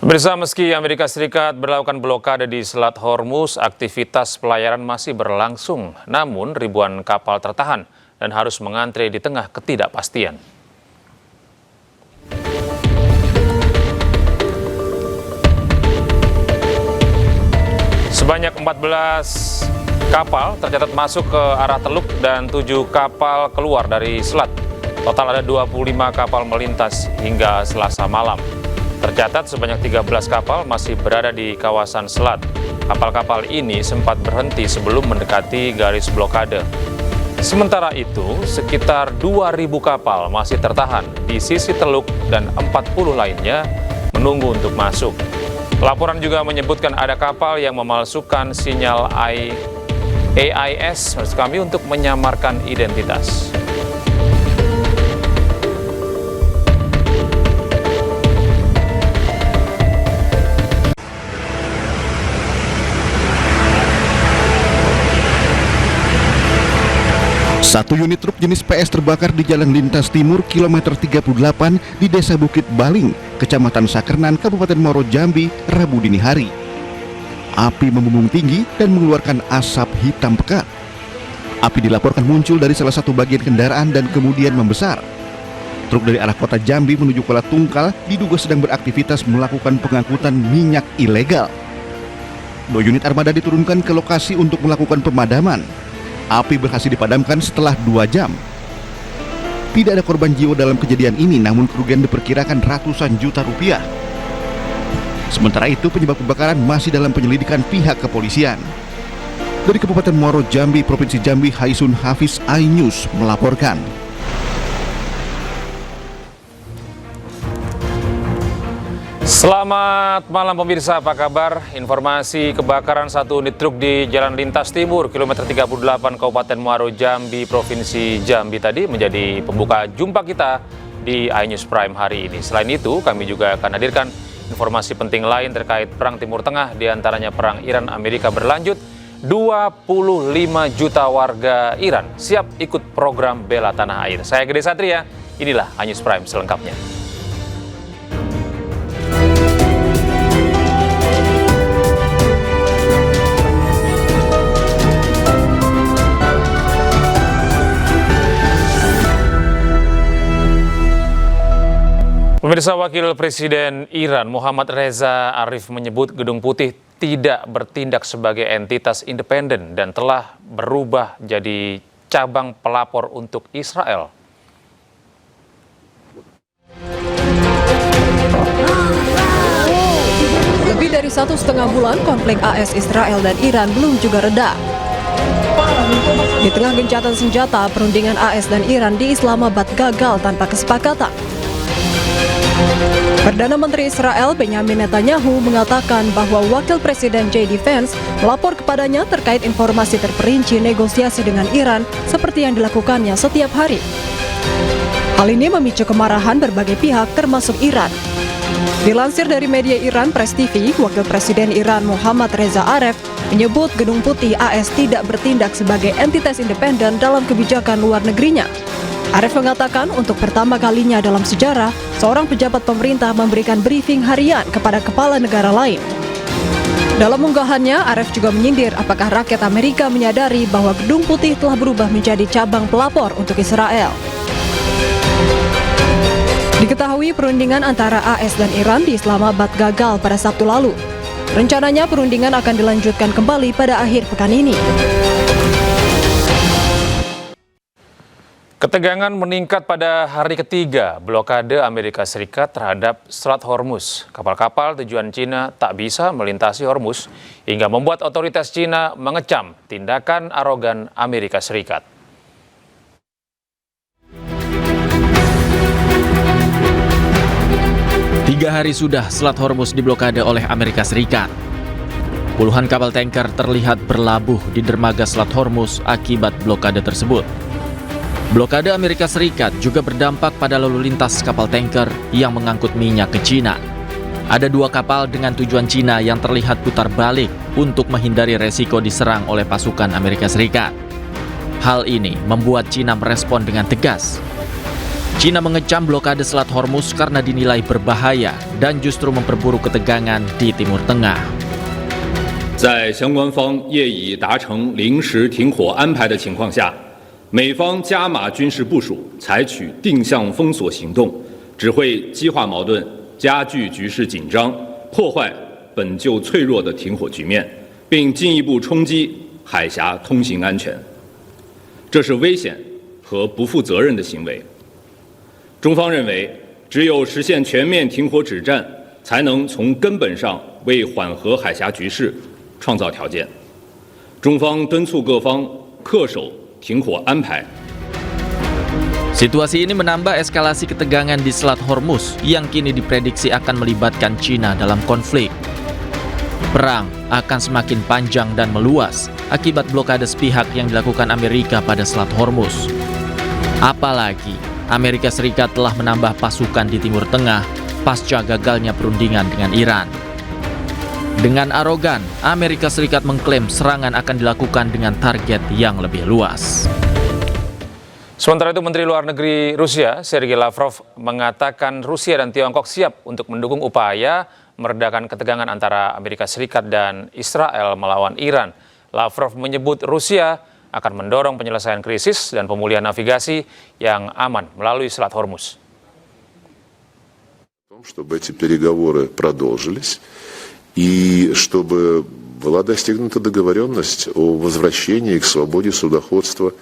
Pemirsa, meski Amerika Serikat berlakukan blokade di Selat Hormuz, aktivitas pelayaran masih berlangsung. Namun, ribuan kapal tertahan dan harus mengantre di tengah ketidakpastian. Sebanyak 14 kapal tercatat masuk ke arah Teluk dan 7 kapal keluar dari selat. Total ada 25 kapal melintas hingga Selasa malam. Tercatat sebanyak 13 kapal masih berada di kawasan selat. Kapal-kapal ini sempat berhenti sebelum mendekati garis blokade. Sementara itu, sekitar 2.000 kapal masih tertahan di sisi Teluk dan 40 lainnya menunggu untuk masuk. Laporan juga menyebutkan ada kapal yang memalsukan sinyal AIS untuk menyamarkan identitas. Satu unit truk jenis PS terbakar di Jalan Lintas Timur kilometer 38 di Desa Bukit Baling, Kecamatan Sakernan, Kabupaten Muaro Jambi, Rabu dini hari. Api membumbung tinggi dan mengeluarkan asap hitam pekat. Api dilaporkan muncul dari salah satu bagian kendaraan dan kemudian membesar. Truk dari arah kota Jambi menuju Kuala Tungkal diduga sedang beraktivitas melakukan pengangkutan minyak ilegal. 2 unit armada diturunkan ke lokasi untuk melakukan pemadaman. Api berhasil dipadamkan setelah 2 jam. Tidak ada korban jiwa dalam kejadian ini, namun kerugian diperkirakan ratusan juta rupiah. Sementara itu, penyebab kebakaran masih dalam penyelidikan pihak kepolisian. Dari Kabupaten Muaro Jambi, Provinsi Jambi, Haisun Hafiz, iNews melaporkan. Selamat malam pemirsa, apa kabar? Informasi kebakaran satu unit truk di Jalan Lintas Timur, kilometer 38 Kabupaten Muaro Jambi, Provinsi Jambi tadi menjadi pembuka jumpa kita di iNews Prime hari ini. Selain itu, kami juga akan hadirkan informasi penting lain terkait Perang Timur Tengah, diantaranya Perang Iran-Amerika berlanjut. 25 juta warga Iran siap ikut program Bela Tanah Air. Saya Gede Satria, inilah iNews Prime selengkapnya. Pemirsa, Wakil Presiden Iran Muhammad Reza Arif menyebut Gedung Putih tidak bertindak sebagai entitas independen dan telah berubah jadi cabang pelapor untuk Israel. Lebih dari 1,5 bulan konflik AS Israel dan Iran belum juga reda. Di tengah gencatan senjata, perundingan AS dan Iran di Islamabad gagal tanpa kesepakatan. Perdana Menteri Israel Benjamin Netanyahu mengatakan bahwa Wakil Presiden JD Vance melapor kepadanya terkait informasi terperinci negosiasi dengan Iran seperti yang dilakukannya setiap hari. Hal ini memicu kemarahan berbagai pihak termasuk Iran. Dilansir dari media Iran Press TV, Wakil Presiden Iran Muhammad Reza Arif menyebut Gedung Putih AS tidak bertindak sebagai entitas independen dalam kebijakan luar negerinya. Arif mengatakan untuk pertama kalinya dalam sejarah, seorang pejabat pemerintah memberikan briefing harian kepada kepala negara lain. Dalam unggahannya, Arif juga menyindir apakah rakyat Amerika menyadari bahwa Gedung Putih telah berubah menjadi cabang pelapor untuk Israel. Diketahui perundingan antara AS dan Iran di Islamabad gagal pada Sabtu lalu. Rencananya perundingan akan dilanjutkan kembali pada akhir pekan ini. Ketegangan meningkat pada hari ketiga blokade Amerika Serikat terhadap Selat Hormuz. Kapal-kapal tujuan Cina tak bisa melintasi Hormuz hingga membuat otoritas Cina mengecam tindakan arogan Amerika Serikat. Tiga hari sudah Selat Hormuz diblokade oleh Amerika Serikat. Puluhan kapal tanker terlihat berlabuh di dermaga Selat Hormuz akibat blokade tersebut. Blokade Amerika Serikat juga berdampak pada lalu lintas kapal tanker yang mengangkut minyak ke Cina. Ada 2 kapal dengan tujuan Cina yang terlihat putar balik untuk menghindari resiko diserang oleh pasukan Amerika Serikat. Hal ini membuat Cina merespon dengan tegas. Cina mengecam blokade Selat Hormuz karena dinilai berbahaya dan justru memperburuk ketegangan di Timur Tengah. 在相关方业已达成临时停火安排的情况下，美方加码军事部署，采取定向封锁行动，只会激化矛盾，加剧局势紧张，破坏本就脆弱的停火局面，并进一步冲击海峡通行安全。这是危险和不负责任的行为。中方认为，只有实现全面停火止战，才能从根本上为缓和海峡局势创造条件。中方敦促各方恪守停火安排。 Situasi ini menambah eskalasi ketegangan di Selat Hormuz yang kini diprediksi akan melibatkan Cina dalam konflik. Perang akan semakin panjang dan meluas akibat blokade sepihak yang dilakukan Amerika pada Selat Hormuz. Apalagi, Amerika Serikat telah menambah pasukan di Timur Tengah pasca gagalnya perundingan dengan Iran. Dengan arogan, Amerika Serikat mengklaim serangan akan dilakukan dengan target yang lebih luas. Sementara itu, Menteri Luar Negeri Rusia, Sergei Lavrov, mengatakan Rusia dan Tiongkok siap untuk mendukung upaya meredakan ketegangan antara Amerika Serikat dan Israel melawan Iran. Lavrov menyebut Rusia akan mendorong penyelesaian krisis dan pemulihan navigasi yang aman melalui Selat Hormuz. Чтобы эти переговоры продолжились и чтобы была достигнута договоренность о возвращении к свободе судоходства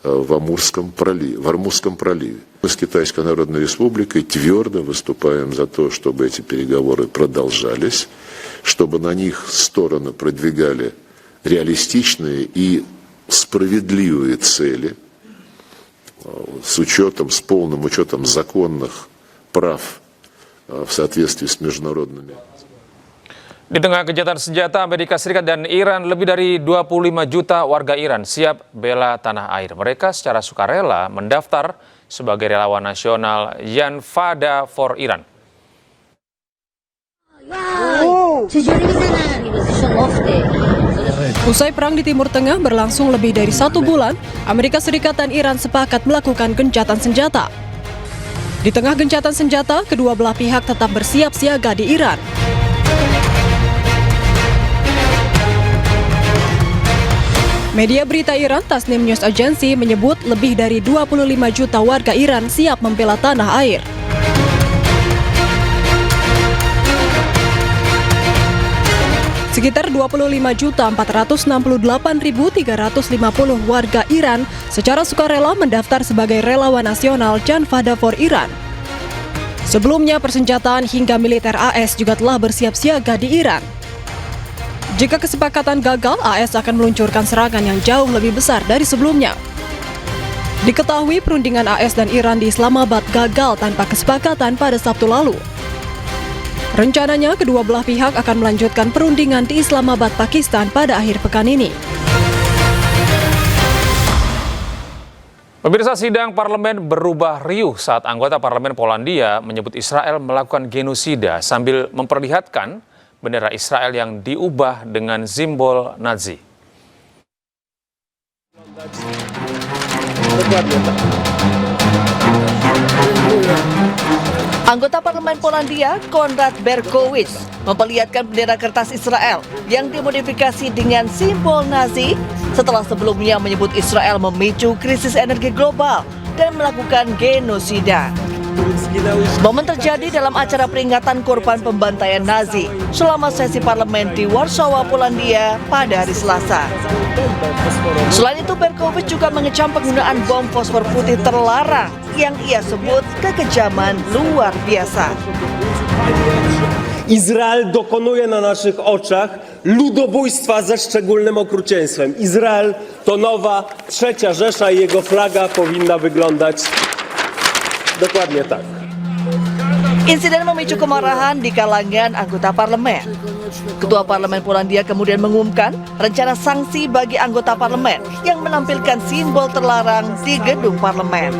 в Амурском проливе. Мы с Китайской Народной Республикой твердо выступаем за то, чтобы эти переговоры продолжались, чтобы на них стороны продвигали реалистичные и справедливые цели с полным учетом законных прав в соответствии с международными. Di tengah gencatan senjata, Amerika Serikat dan Iran, lebih dari 25 juta warga Iran siap bela tanah air. Mereka secara sukarela mendaftar sebagai relawan nasional Janfada for Iran. Usai perang di Timur Tengah berlangsung lebih dari 1 bulan, Amerika Serikat dan Iran sepakat melakukan gencatan senjata. Di tengah gencatan senjata, kedua belah pihak tetap bersiap siaga di Iran. Media berita Iran, Tasnim News Agency, menyebut lebih dari 25 juta warga Iran siap membela tanah air. Sekitar 25.468.350 warga Iran secara sukarela mendaftar sebagai relawan nasional Janfada for Iran. Sebelumnya, persenjataan hingga militer AS juga telah bersiap siaga di Iran. Jika kesepakatan gagal, AS akan meluncurkan serangan yang jauh lebih besar dari sebelumnya. Diketahui perundingan AS dan Iran di Islamabad gagal tanpa kesepakatan pada Sabtu lalu. Rencananya, kedua belah pihak akan melanjutkan perundingan di Islamabad, Pakistan pada akhir pekan ini. Pemirsa, sidang parlemen berubah riuh saat anggota parlemen Polandia menyebut Israel melakukan genosida sambil memperlihatkan bendera Israel yang diubah dengan simbol Nazi. Anggota parlemen Polandia, Konrad Berkowicz, memperlihatkan bendera kertas Israel yang dimodifikasi dengan simbol Nazi setelah sebelumnya menyebut Israel memicu krisis energi global dan melakukan genosida. Momen terjadi dalam acara peringatan korban pembantaian Nazi selama sesi parlemen di Warsawa, Polandia pada hari Selasa. Selain itu, Berkowicz juga mengecam penggunaan bom fosfor putih terlarang yang ia sebut kekejaman luar biasa. Izrael dokonuje na naszych oczach ludobójstwa ze szczególnym okrucieństwem. Izrael to nowa trzecia Rzesza i jego flaga powinna wyglądać dokładnie tak. Insiden memicu kemarahan di kalangan anggota parlemen. Ketua Parlemen Polandia kemudian mengumumkan rencana sanksi bagi anggota parlemen yang menampilkan simbol terlarang di gedung parlemen.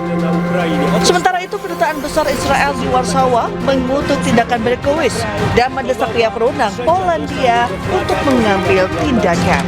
Sementara itu, Kedutaan Besar Israel di Warsawa mengutuk tindakan Berkowicz dan mendesak pihak berwenang Polandia untuk mengambil tindakan.